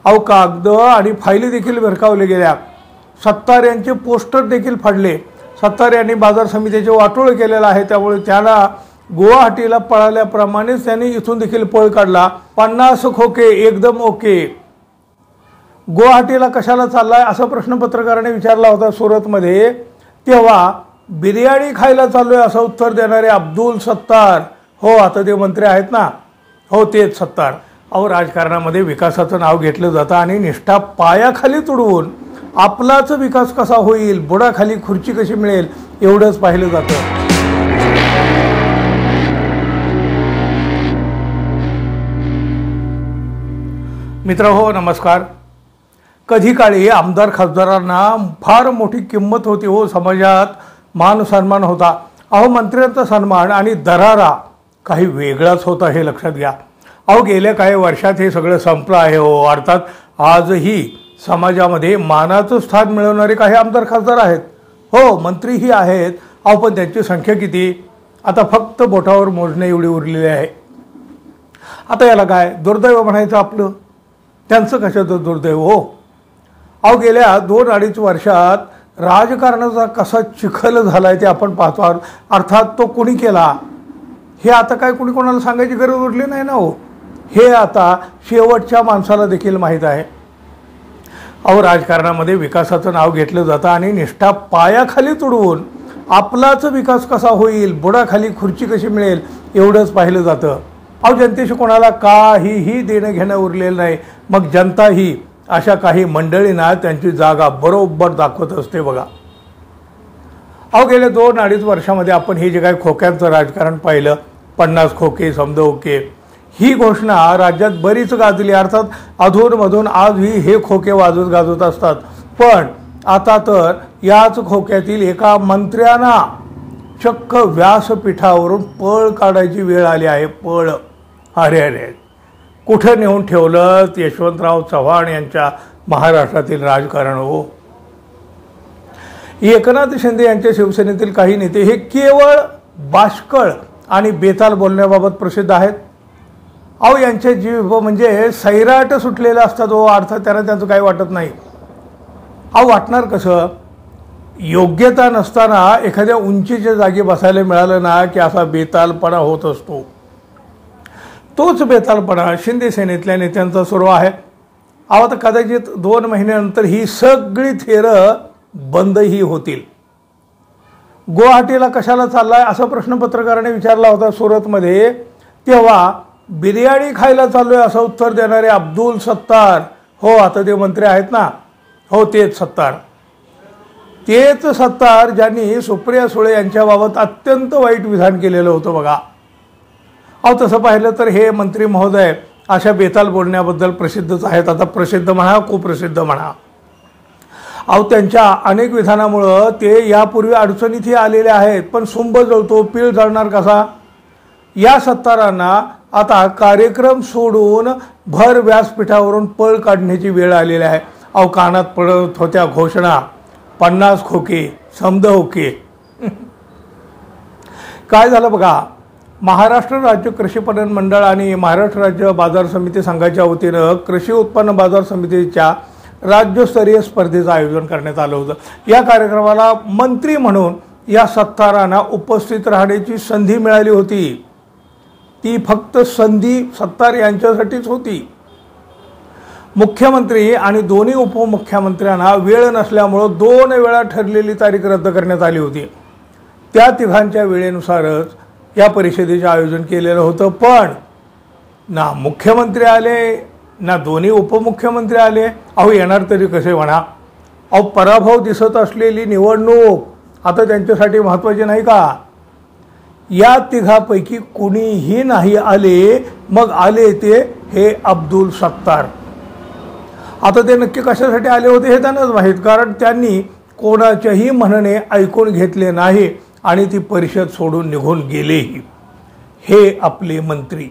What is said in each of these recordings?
अहो कागद आणि फायली देखील भिरकावले गेल्या, सत्तार यांचे पोस्टर देखील फाडले। सत्तार यांनी बाजार समितीचे वाटोळ केलेलं आहे, त्यामुळे त्याला गुवाहाटीला पळाल्याप्रमाणेच त्यांनी इथून देखील पळ काढला। 50 खोके एकदम ओके। गुवाहाटीला कशाला चाललाय असा प्रश्न पत्रकाराने विचारला होता सुरतमध्ये, तेव्हा बिर्याणी खायला चाललोय असं उत्तर देणारे अब्दुल सत्तार, हो आता ते मंत्री आहेत ना, हो तेच सत्तार। अहो राजकारणामध्ये विकासाचं नाव घेतलं जातं आणि निष्ठा पायाखाली तुडवून आपलाच विकास कसा होईल, बुडाखाली खुर्ची कशी मिळेल एवढंच पाहिलं जातं। मित्रहो नमस्कार। कधी काळी आमदार खासदारांना फार मोठी किंमत होती हो, समाजात मान सन्मान होता। अहो मंत्र्यांचा सन्मान आणि दरारा काही वेगळाच होता हे लक्षात घ्या। अहो गेल्या काही वर्षात हे सगळं संपलं आहे हो। अर्थात आजही समाजामध्ये मानाचं स्थान मिळवणारे काही आमदार खासदार आहेत, हो मंत्रीही आहेत। अहो पण त्यांची संख्या किती, आता फक्त बोटावर मोजणे एवढी उरलेली आहे। आता याला काय दुर्दैव म्हणायचं आपलं, त्यांचं कशाचं दुर्दैव हो। अहो गेल्या 2-2.5 वर्षात राजकारणाचा कसा चिखल झालाय ते आपण पाहतो। अर्थात तो कुणी केला हे आता काय कुणी कोणाला सांगायची गरज उरली नाही ना हो, हे आता शेवटच्या माणसाला देखील माहीत आहे। अहो राजकारणामध्ये विकासाचं नाव घेतलं जातं आणि निष्ठा पायाखाली तुडवून आपलाच विकास कसा होईल, बुडाखाली खुर्ची कशी मिळेल एवढंच पाहिलं जातं। अहो जनतेशी कोणाला काहीही देणं घेणं उरलेलं नाही, मग जनताही अशा काही मंडळींना त्यांची जागा बरोबर दाखवत असते बघा। अहो गेल्या 2-2.5 वर्षामध्ये आपण हे जे काही खोक्यांचं राजकारण पाहिलं, 50 खोके समजा ओके, ही घोषणा राज्यात बरीच गाजली। अर्थात अधूनमधून आजही हे खोके वाजत गाजत असतात, पण आता तर याच खोक्यातील एका मंत्र्यांना चक्क व्यासपीठावरून पळ काढायची वेळ आली आहे। पळ, अरे अरे कुठे नेऊन ठेवलं यशवंतराव चव्हाण यांच्या महाराष्ट्रातील राजकारण हो। एकनाथ शिंदे यांच्या शिवसेनेतील काही नेते हे केवळ बाष्कळ आणि बेताल बोलण्याबाबत प्रसिद्ध आहेत। अहो यांचे जीव म्हणजे सैराट सुटलेले असतात हो, अर्थात त्यांना त्यांचं काही वाटत नाही। अहो वाटणार कसं, योग्यता नसताना एखाद्या उंचीच्या जागी बसायला मिळालं ना की असा बेतालपणा होत असतो। तोच बेतालपणा शिंदे सेनेतल्या नेत्यांचा सुरू आहे। अहो आता कदाचित 2 महिन्यानंतर ही सगळी थेरं बंदही होतील। गुवाहाटीला कशाला चाललाय असा प्रश्न पत्रकाराने विचारला होता सुरतमध्ये, तेव्हा बिर्याणी खायला चाललोय असं उत्तर देणारे अब्दुल सत्तार, हो आता ते मंत्री आहेत ना, हो तेच सत्तार। तेच सत्तार ज्यांनी सुप्रिया सुळे यांच्याबाबत अत्यंत वाईट विधान केलेलं होतं बघा। अहो तसं पाहिलं तर हे मंत्री महोदय अशा बेताल बोलण्याबद्दल प्रसिद्धच आहेत। आता प्रसिद्ध म्हणा कुप्रसिद्ध म्हणा, अहो त्यांच्या अनेक विधानामुळं ते यापूर्वी अडचणीतही आलेले आहेत, पण सुंब जळतो पीळ जळणार कसा। या सत्तारांना आता कार्यक्रम सोडून भर व्यासपीठावरून पळ काढण्याची वेळ आलेली आहे। अहो कानात पडत होत्या घोषणा 50 खोके समद ओके। काय झालं बघा, महाराष्ट्र राज्य कृषी पणन मंडळ आणि महाराष्ट्र राज्य बाजार समिती संघाच्या वतीनं कृषी उत्पन्न बाजार समितीच्या राज्यस्तरीय स्पर्धेचं आयोजन करण्यात आलं होतं। या कार्यक्रमाला मंत्री म्हणून या सत्तारांना उपस्थित राहण्याची संधी मिळाली होती। ती फक्त संधी सत्तार यांच्यासाठीच होती। मुख्यमंत्री आणि दोन्ही उपमुख्यमंत्र्यांना वेळ नसल्यामुळं 2 वेळा ठरलेली तारीख रद्द करण्यात आली होती। त्या तिघांच्या वेळेनुसारच या परिषदेचे आयोजन केलेलं होतं, पण ना मुख्यमंत्री आले ना दोन्ही उपमुख्यमंत्री आले। अहो येणार तरी कसे म्हणा। अहो पराभव दिसत असलेली निवडणूक आता त्यांच्यासाठी महत्त्वाची नाही का। या तिघापैकी कुणीही नाही आले, मग आले ते हे अब्दुल सत्तार। आता ते नक्की कशासाठी आले होते हे त्यांनाच माहीत, कारण त्यांनी कोणाच्याही म्हणणे ऐकून घेतले नाही आणि ती परिषद सोडून निघून गेलेही। हे आपले मंत्री।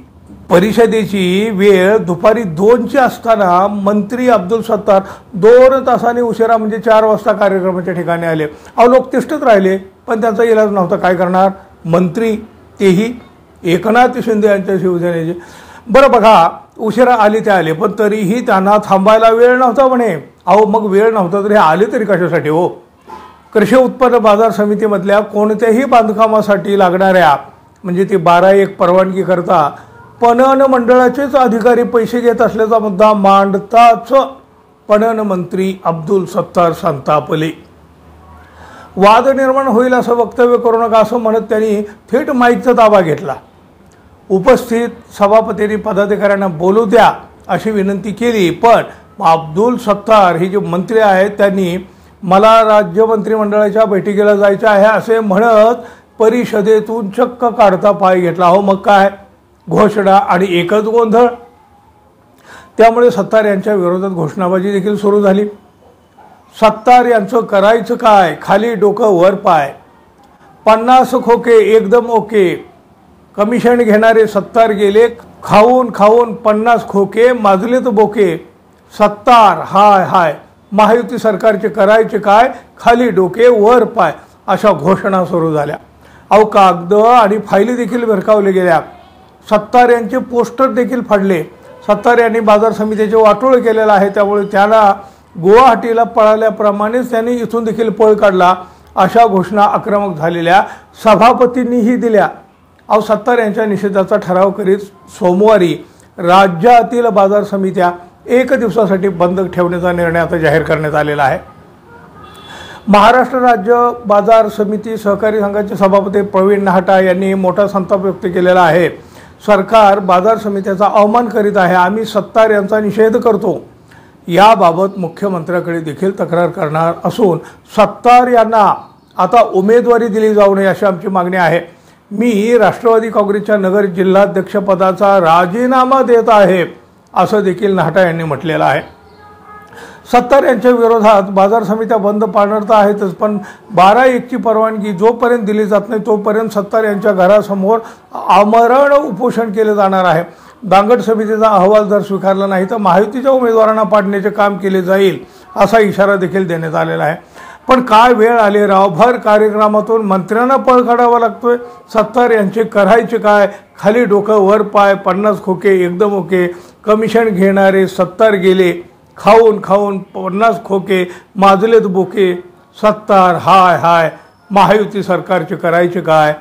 परिषदेची वेळ दुपारी 2ची असताना मंत्री अब्दुल सत्तार 2 तासांनी उशिरा म्हणजे 4 वाजता कार्यक्रमाच्या ठिकाणी आले। अहो लोक तिष्ठत राहिले, पण त्यांचा इलाज नव्हता, काय करणार। मंत्री तेही एकनाथ शिंदे यांच्या शिवसेनेचे। बरं बघा, उशिरा आले ते आले, पण तरीही त्यांना थांबायला वेळ नव्हता म्हणे. अहो मग वेळ नव्हता तरी आले तरी कशासाठी हो? कृषी उत्पन्न बाजार समितीमधल्या कोणत्याही बांधकामासाठी लागणाऱ्या म्हणजे ती 12(1) परवानगी करता पणन मंडळाचेच अधिकारी पैसे घेत असल्याचा मुद्दा मांडताच पणन मंत्री अब्दुल सत्तार संतापले. वाद निर्माण होईल असं वक्तव्य करू नका असं म्हणत त्यांनी थेट माईकचा ताबा घेतला. उपस्थित सभापतींनी पदाधिकाऱ्यांना बोलू द्या अशी विनंती केली, पण अब्दुल सत्तार हे जे मंत्री आहेत त्यांनी मला राज्य मंत्रिमंडळाच्या बैठकीला जायचं आहे असे म्हणत परिषदेतून चक्क काढता पाय घेतला. हो मग काय घोषणा आणि एकच गोंधळ. त्यामुळे सत्तार यांच्या विरोधात घोषणाबाजी देखील सुरू झाली. सत्तार यांचं करायचं काय, खाली डोकं वर पाय, 50 खोके एकदम ओके, कमिशन घेणारे सत्तार गेले खाऊन खाऊन 50 खोके माजलेत बोके, सत्तार हाय हाय, महायुती सरकारचे करायचे काय, खाली डोके वर पाय अशा घोषणा सुरू झाल्या. अहो कागद आणि फायली देखील भिरकावले गेल्या. सत्तार यांचे पोस्टर देखील फाडले. सत्तार यांनी बाजार समितीचे वाटोळ केलेलं आहे, त्यामुळे त्याला गुवाहाटीला पळाल्याप्रमाणेच त्यांनी इथून देखील पळ काढला अशा घोषणा आक्रमक झालेल्या सभापतींनीही दिल्या. अहो सत्तार यांच्या निषेधाचा ठराव करीत सोमवारी राज्यातील बाजार समित्या 1 दिवसासाठी बंद ठेवण्याचा निर्णय आता जाहीर करण्यात आलेला आहे. महाराष्ट्र राज्य बाजार समिती सहकारी संघाचे सभापती प्रवीण नाहटा यांनी मोठा संताप व्यक्त केलेला आहे. सरकार बाजार समित्याचा अवमान करीत आहे, आम्ही सत्तार यांचा निषेध करतो. याबाबत मुख्यमंत्र्याकडे देखील तक्रार करणार असून सत्तार यांना आता उमेदवारी दिली जाऊ नये अशी आमची मागणी आहे. मी राष्ट्रवादी काँग्रेसच्या नगर जिल्हाध्यक्षपदाचा राजीनामा देत आहे असं देखील नाहटा यांनी म्हटलेलं आहे. सत्तार यांच्या विरोधात बाजार समित्या बंद पाळणार तर आहेतच, पण 12(1) ची परवानगी जोपर्यंत दिली जात नाही तोपर्यंत सत्तार यांच्या घरासमोर आमरण उपोषण केले जाणार आहे. दांगट समितीचा अहवाल जर स्वीकारला नाही तर महायुतीच्या उमेदवारांना पाडण्याचे काम केले जाईल असा इशारा देखील देण्यात आलेला आहे. पण काय वेळ आली राव, भर कार्यक्रमातून मंत्र्यांना पळ काढावा लागतोय. सत्तार यांचे करायचे काय, खाली डोकं वर पाय, 50 खोके एकदम ओके, कमिशन घेणारे सत्तार गेले खाऊन खाऊन 50 खोके माजलेत बोके, सत्तार हाय हाय, महायुती सरकारचे करायचे काय,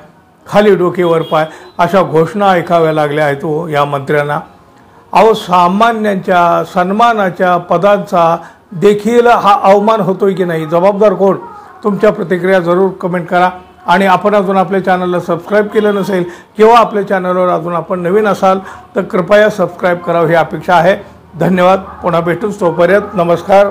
खाली डोके वर पाय अशा घोषणा ऐकाव्या लागल्या आहेत हो या मंत्र्यांना. अहो सामान्यांच्या सन्मानाच्या पदांचा देखील हा अवमान होतोय की नाही, जबाबदार कोण? तुमच्या प्रतिक्रिया जरूर कमेंट करा. आणि आपण अजून आपल्या चॅनलला सबस्क्राईब केलं नसेल किंवा आपल्या चॅनलवर अजून आपण नवीन असाल तर कृपया सबस्क्राईब करावं ही अपेक्षा आहे. धन्यवाद. पुन्हा भेटूच, तोपर्यंत नमस्कार.